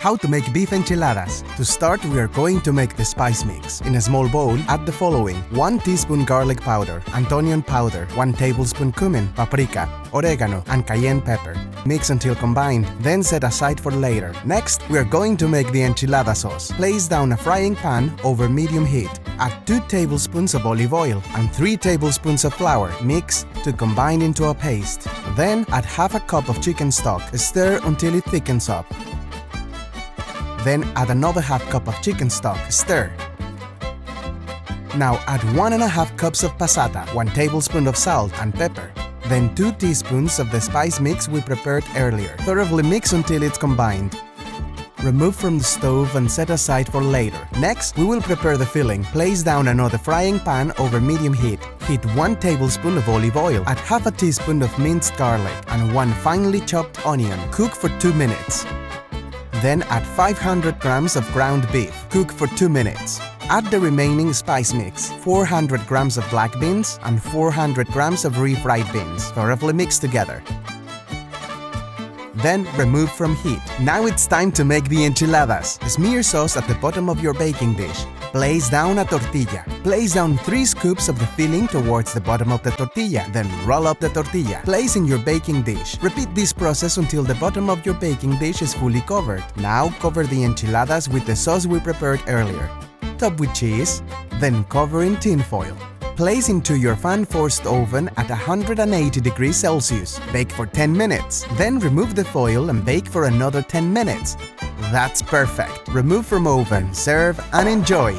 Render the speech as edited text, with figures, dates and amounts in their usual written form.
How to make beef enchiladas. To start, we are going to make the spice mix. In a small bowl, add the following: 1 teaspoon garlic powder, onion powder, 1 tablespoon cumin, paprika, oregano, and cayenne pepper. Mix until combined, then set aside for later. Next, we are going to make the enchilada sauce. Place down a frying pan over medium heat. Add 2 tablespoons of olive oil and 3 tablespoons of flour. Mix to combine into a paste. Then add half a cup of chicken stock. Stir until it thickens up. Then add another half cup of chicken stock. Stir. Now add 1½ cups of passata, 1 tablespoon of salt and pepper. Then 2 teaspoons of the spice mix we prepared earlier. Thoroughly mix until it's combined. Remove from the stove and set aside for later. Next, we will prepare the filling. Place down another frying pan over medium heat. Heat 1 tablespoon of olive oil. Add half a teaspoon of minced garlic and 1 finely chopped onion. Cook for 2 minutes. Then add 500 grams of ground beef. Cook for 2 minutes. Add the remaining spice mix, 400 grams of black beans and 400 grams of refried beans. Thoroughly mix together. Then remove from heat. Now it's time to make the enchiladas. Smear sauce at the bottom of your baking dish. Place down a tortilla. Place down 3 scoops of the filling towards the bottom of the tortilla. Then roll up the tortilla. Place in your baking dish. Repeat this process until the bottom of your baking dish is fully covered. Now cover the enchiladas with the sauce we prepared earlier. Top with cheese, then cover in tin foil. Place into your fan-forced oven at 180 degrees Celsius. Bake for 10 minutes. Then remove the foil and bake for another 10 minutes. That's perfect. Remove from oven, serve, and enjoy.